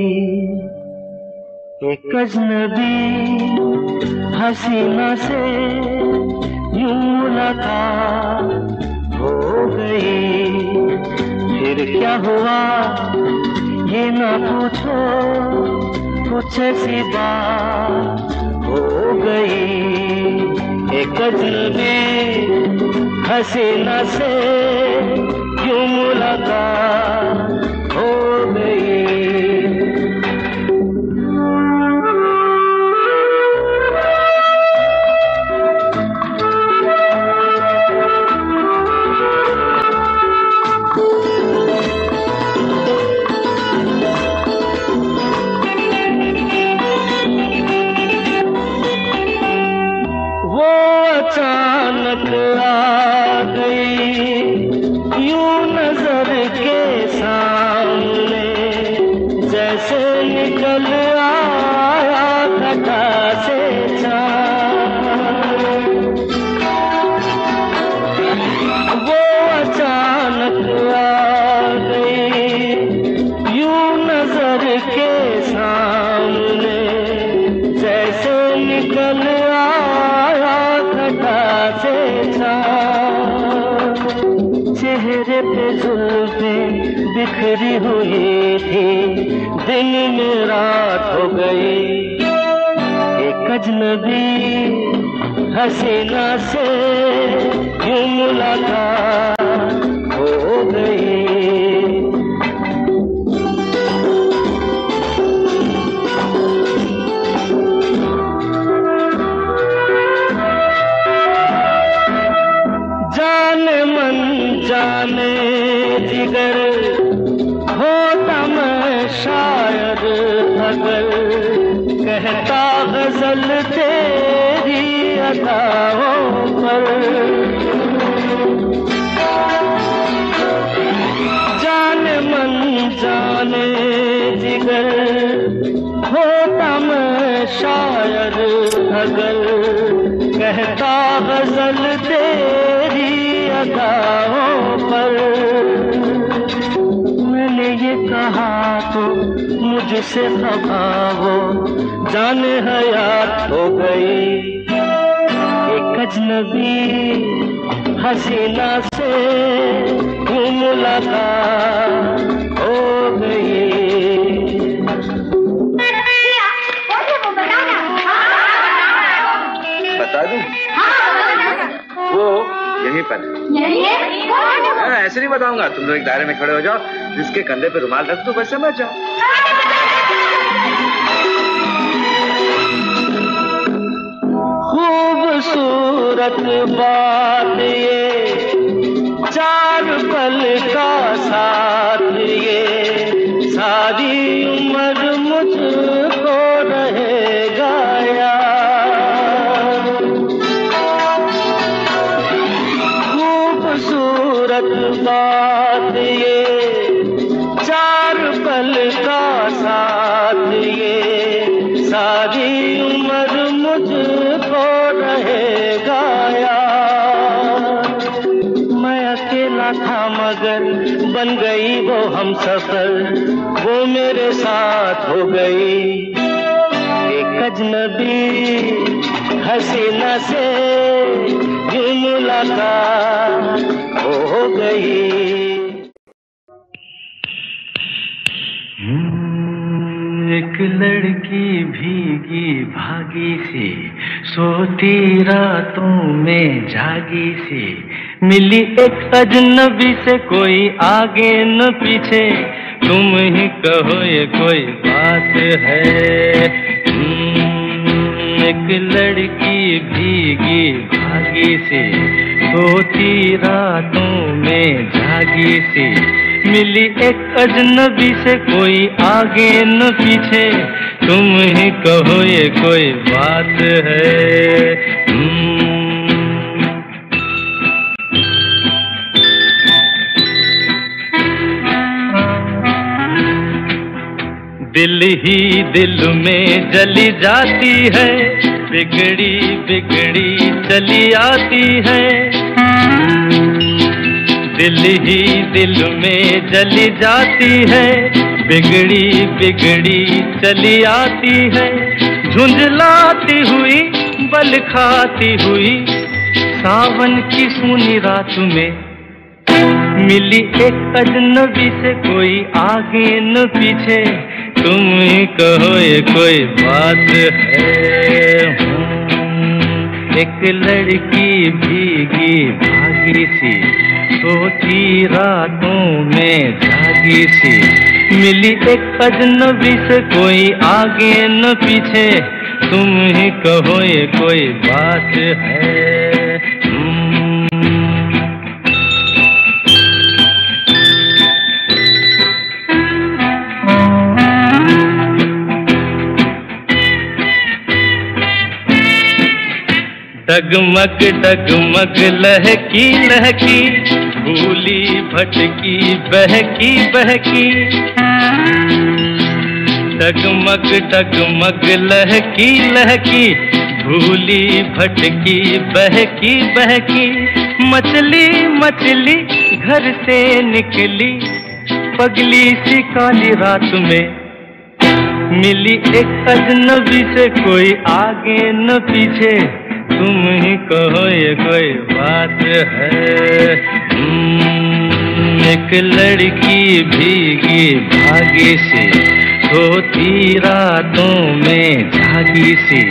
एक अजनबी हसीना से यूं मुलाकात हो गई। फिर क्या हुआ ये ना पूछो, कुछ ऐसी बात हो गई, एक अजनबी हसीना से यूं मुलाकात हो गई। अचानक आ गई यूं नजर के सामने, जैसे निकल आया घटा से चाँद। वो अचानक आ गई यूं नजर के सामने, जैसे निकल चेहरे पे जुल्फें बिखरी हुई थी, दिन में रात हो गई, एक अजनबी हसीना से यूं मुलाकात हो गई। जाने जिगर होता मैं शायद अगर, कहता गजल तेरी अदाओं पर। जाने मन जाने जिगर होता मैं शायद अगर, कहता गजल तेरी अदाओं पर। मैंने ये कहा तो मुझसे खफा हो, जाने हयात हो गई, एक अजनबी हसीना से यूं मुलाकात हो गई। बता दूं? वो यहीं पर है। ऐसे नहीं बताऊंगा, तुम लोग एक दायरे में खड़े हो जाओ, जिसके कंधे पे रुमाल रख दो, बस समझ जाओ। खूबसूरत बात ये, चार पल का साथ ये, सारी उम्र मुझको रहेगा याद। खूबसूरत बात ये, चार पल का साथ ये, सारी उम्र मुझको रहेगा याद। मैं अकेला था मगर बन गई वो हम सफर वो मेरे साथ हो गई। एक अजनबी हसीना से यूं मुलाकात हो गई। एक लड़की भीगी भागी सी सोती रातों में जागी सी मिली एक अजनबी से कोई आगे न पीछे तुम ही कहो ये कोई बात है। एक लड़की भीगी भागी सी सोती रातों में जागी सी मिली एक अजनबी से कोई आगे न पीछे तुम ही कहो ये कोई बात है। दिल ही दिल में जली जाती है बिगड़ी बिगड़ी चली आती है। दिल ही दिल में जली जाती है बिगड़ी बिगड़ी चली आती है। झुंझलाती हुई बल खाती हुई सावन की सूनी रात में मिली एक अजनबी से कोई आगे न पीछे तुम ही कहो ये कोई बात है। एक लड़की भीगी भागी सी सोती रातों में जागी सी मिली एक अजनबी से कोई आगे न पीछे तुम ही कहो ये कोई बात है। डगमग डगमग लहकी लहकी भूली भटकी बहकी बहकी। डगमग डगमग लहकी लहकी भूली भटकी बहकी बहकी। मछली मछली घर से निकली पगली सी काली रात में मिली एक अजनबी से कोई आगे न पीछे तुम ही कहो ये कोई बात है। एक लड़की भीगी भागी सी सोती रातों में जागी सी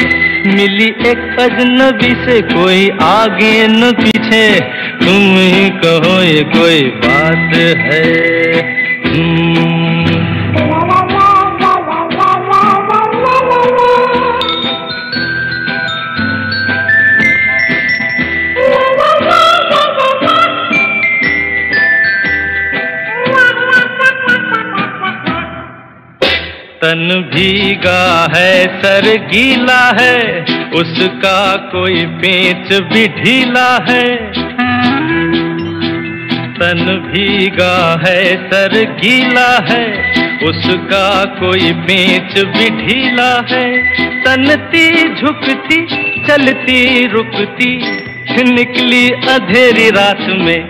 मिली एक अजनबी से कोई आगे न पीछे तुम ही कहो ये कोई बात है। तन भीगा है सर गीला है उसका कोई पेच भी ढीला है। तन भीगा है सर गीला है उसका कोई पेच भी ढीला है। तनती झुकती चलती रुकती निकली अंधेरी रात में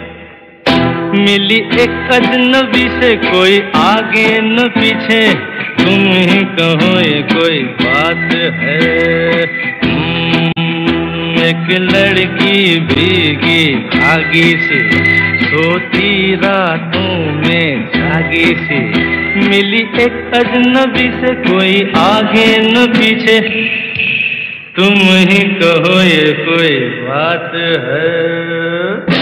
मिली एक अजनबी से कोई आगे न पीछे तुम ही कहो ये कोई बात है। एक लड़की भीगी भागी सी सोती रातों में जागी सी मिली एक अजनबी से कोई आगे न पीछे तुम ही कहो ये कोई बात है।